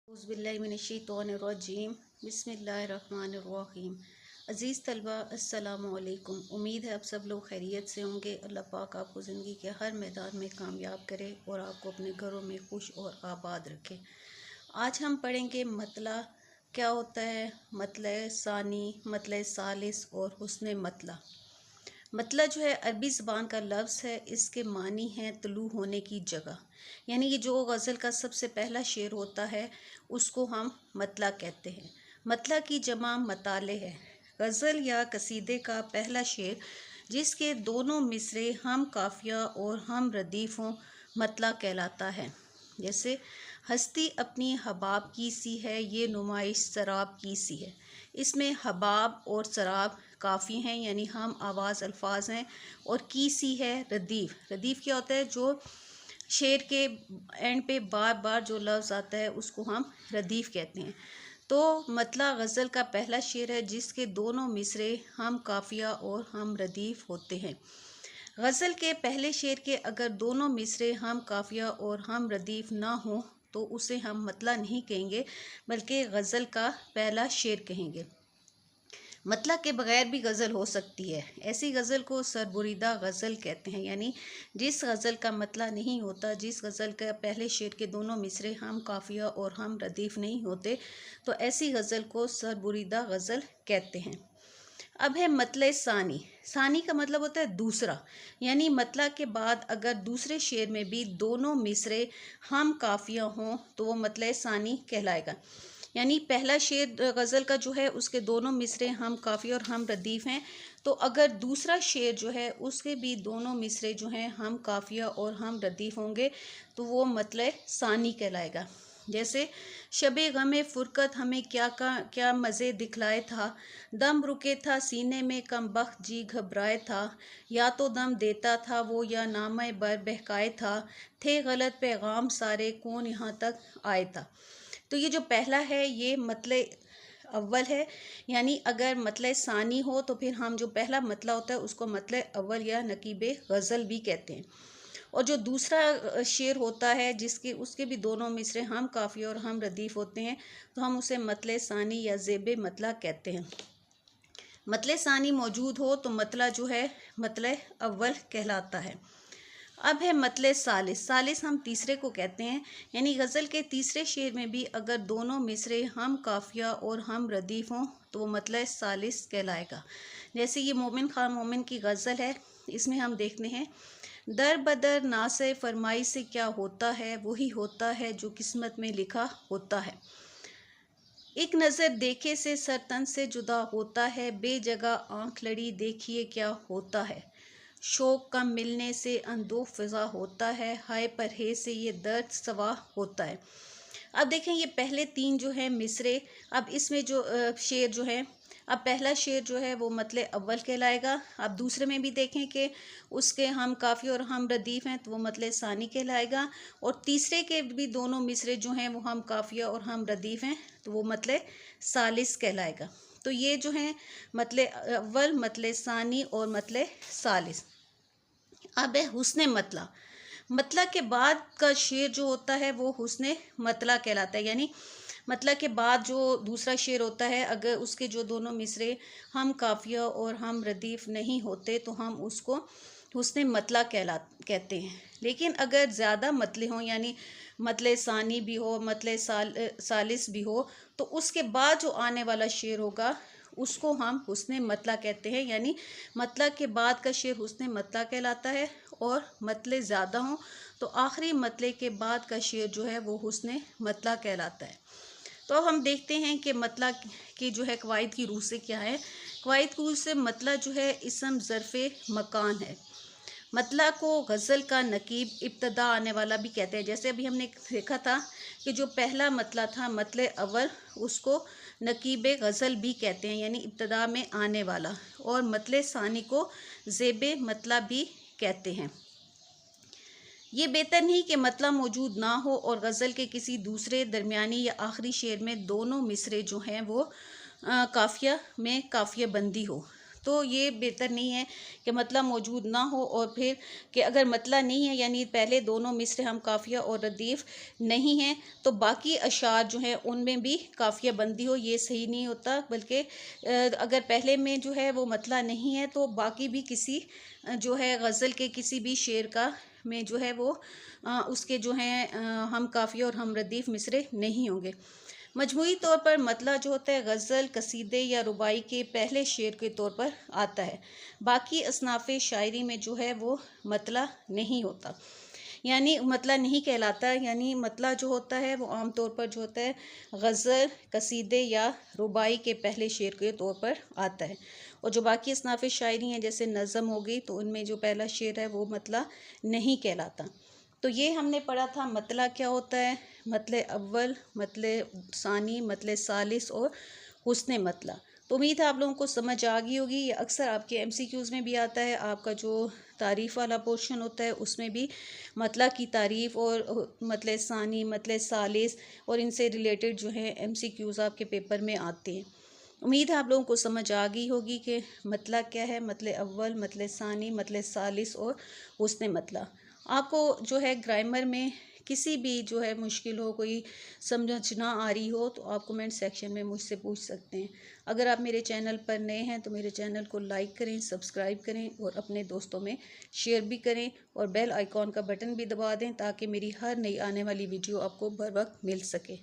औज़ुबिल्लाहिमिनश्शैतानिर्रजीम बिस्मिल्लाहिर्रहमानिर्रहीम। अज़ीज़ तलबा अस्सलामु अलैकुम। उम्मीद है आप सब लोग खैरियत से होंगे। अल्लाह पाक आपको ज़िंदगी के हर मैदान में कामयाब करे और आपको अपने घरों में खुश और आबाद रखे। आज हम पढ़ेंगे मतला क्या होता है, मतला सानी, मतला सालिस और हुस्न मतला। मतला जो है अरबी ज़बान का लफ्ज़ है। इसके मानी हैं तलू होने की जगह, यानी कि जो गज़ल का सबसे पहला शेर होता है उसको हम मतला कहते हैं। मतला की जमा मताले है। गज़ल या कसीदे का पहला शेर जिसके दोनों मिसरे हम काफिया और हम रदीफ़ हों मतला कहलाता है। जैसे हस्ती अपनी हबाब की सी है, ये नुमाइश शराब की सी है। इसमें हबाब और शराब काफ़ी हैं, यानी हम आवाज़ अल्फाज हैं, और की सी है रदीफ़। रदीफ़ क्या होता है? जो शेर के एंड पे बार बार जो लफ्ज़ आता है उसको हम रदीफ़ कहते हैं। तो मतला गज़ल का पहला शेर है जिसके दोनों मिसरे हम काफिया और हम रदीफ़ होते हैं। गज़ल के पहले शेर के अगर दोनों मिसरे हम काफिया और हम रदीफ़ ना हों तो उसे हम मतला नहीं कहेंगे, बल्कि गज़ल का पहला शेर कहेंगे। मतला के बगैर भी गज़ल हो सकती है। ऐसी गज़ल को सरबुरीदा गज़ल कहते हैं, यानी जिस गज़ल का मतला नहीं होता, जिस गज़ल का पहले शेर के दोनों मिसरे हम काफिया और हम रदीफ़ नहीं होते, तो ऐसी गज़ल को सरबुरीदा गज़ल कहते हैं। अब है मतले सानी। सानी का मतलब होता है दूसरा, यानी मतला के बाद अगर दूसरे शेर में भी दोनों मिसरे हम काफिया हों तो वो मतले सानी कहलाएगा। यानी पहला शेर गज़ल का जो है उसके दोनों मिसरे हम काफ़ी और हम रदीफ़ हैं, तो अगर दूसरा शेर जो है उसके भी दोनों मिसरे जो हैं हम काफिया और हम रदीफ़ होंगे तो वो मतले सानी कहलाएगा। जैसे शबे गमे फ़ुरकत हमें क्या मज़े दिखलाए था, दम रुके था सीने में कम बख्त जी घबराए था, या तो दम देता था वो या नामे बर बहकाए था, थे गलत पैगाम सारे कौन यहाँ तक आए था। तो ये जो पहला है ये मतले अव्वल है, यानी अगर मतले सानी हो तो फिर हम जो पहला मतला होता है उसको मतले अव्वल या नकीबे गज़ल भी कहते हैं। और जो दूसरा शेर होता है जिसके उसके भी दोनों मिसरे हम काफ़ी और हम रदीफ़ होते हैं तो हम उसे मतले सानी या ज़ेबे मतला कहते हैं। मतले सानी मौजूद हो तो मतला जो है मतले अव्वल कहलाता है। अब है मतले सालिस। सालिस हम तीसरे को कहते हैं, यानी गज़ल के तीसरे शेर में भी अगर दोनों मिसरे हम काफिया और हम रदीफ़ हों तो वो मतले सालिस कहलाएगा। जैसे ये मोमिन खान मोमिन की गज़ल है, इसमें हम देखते हैं दर बदर नासे फरमाई से क्या होता है, वही होता है जो किस्मत में लिखा होता है। एक नज़र देखे से सरतन से जुदा होता है, बेजगह आँख लड़ी देखिए क्या होता है। शौक कम मिलने से अंदो फ़िज़ा होता है, हाय परहेज़ से ये दर्द सवा होता है। अब देखें ये पहले तीन जो है मिसरे, अब इसमें जो शेर जो है, अब पहला शेर जो है वो मतले अव्वल कहलाएगा। अब दूसरे में भी देखें कि उसके हम काफ़ी और हम रदीफ़ हैं तो वो मतले सानी कहलाएगा, और तीसरे के भी दोनों मिसरे जो हैं वो हम काफिया और हम रदीफ़ हैं तो वो मतले सालिस कहलाएगा। तो ये जो हैं मतले अव्वल, मतले सानी और मतले सालिस। अब है हुस्न मतला। मतला के बाद का शेर जो होता है वो हुस्न मतला कहलाता है, यानी मतला के बाद जो दूसरा शेर होता है अगर उसके जो दोनों मिसरे हम काफिया और हम रदीफ़ नहीं होते तो हम उसको हुस्न मतला कहते हैं। लेकिन अगर ज़्यादा मतले हों, यानी मतले सानी भी हो, मतले सालिस भी हो, तो उसके बाद जो आने वाला शेर होगा उसको हम हुस्न मतला कहते हैं, यानी मतला के बाद का शेर हुस्न मतला कहलाता है। और मतले ज़्यादा हों तो आखिरी मतले के बाद का शेर जो है वो हुस्न मतला कहलाता है। तो अब हम देखते हैं कि मतला की जो है कवायद की रूह से क्या है। कवायद की रूह से मतला जो है इसम ज़र्फ़े मकान है। मतला को गज़ल का नकीब इब्तदा आने वाला भी कहते हैं। जैसे अभी हमने देखा था कि जो पहला मतला था मतले अव्वल, उसको नकीब गज़ल भी कहते हैं, यानी इब्तदा में आने वाला, और मतले सानी को ज़ेबे मतला भी कहते हैं। ये बेहतर नहीं कि मतला मौजूद ना हो और गज़ल के किसी दूसरे दरमियानी या आखिरी शेर में दोनों मिसरे जो हैं वो काफिया में काफिया बंदी हो। तो ये बेहतर नहीं है कि मतला मौजूद ना हो और फिर कि अगर मतला नहीं है यानी पहले दोनों मिसरे हम काफ़िया और रदीफ़ नहीं हैं तो बाकी अशार जो हैं उनमें भी काफ़िया बंदी हो, ये सही नहीं होता। बल्कि अगर पहले में जो है वो मतला नहीं है तो बाकी भी किसी जो है गज़ल के किसी भी शेर का में जो है वो उसके जो हैं हम काफ़िया और हम रदीफ़ मिसरे नहीं होंगे। मजमूई तौर पर मतला जो होता है गज़ल, कसीदे या रुबाई के पहले शेर के तौर पर आता है। बाकी असनाफ़ शायरी में जो है वो मतला नहीं होता, यानी मतला नहीं कहलाता। यानी मतला जो होता है वो आम तौर पर जो होता है गज़ल, कसीदे या रुबाई के पहले शेर के तौर पर आता है। और जो बाकी असनाफ़ शायरी हैं जैसे नज़म हो गई तो उनमें जो पहला शेर है वो मतला नहीं कहलाता। तो ये हमने पढ़ा था मतला क्या होता है, मतले अव्वल, मतले सानी, मतले सालिस और हुस्न मतला। तो उम्मीद है आप लोगों को समझ आ गई होगी। ये अक्सर आपके एमसीक्यूज़ में भी आता है, आपका जो तारीफ़ वाला पोर्शन होता है उसमें भी मतला की तारीफ़ और मतले सानी, मतले सालिस और इनसे रिलेटेड जो है एमसीक्यूज़ आपके पेपर में आते हैं। उम्मीद है आप लोगों को समझ आ गई होगी कि मतला क्या है, मतले अव्वल, मतले सानी, मतले सालिस और हुस्न मतला। आपको जो है ग्रामर में किसी भी जो है मुश्किल हो, कोई समझ ना आ रही हो तो आप कमेंट सेक्शन में मुझसे पूछ सकते हैं। अगर आप मेरे चैनल पर नए हैं तो मेरे चैनल को लाइक करें, सब्सक्राइब करें और अपने दोस्तों में शेयर भी करें और बेल आइकॉन का बटन भी दबा दें ताकि मेरी हर नई आने वाली वीडियो आपको बर वक्त मिल सके।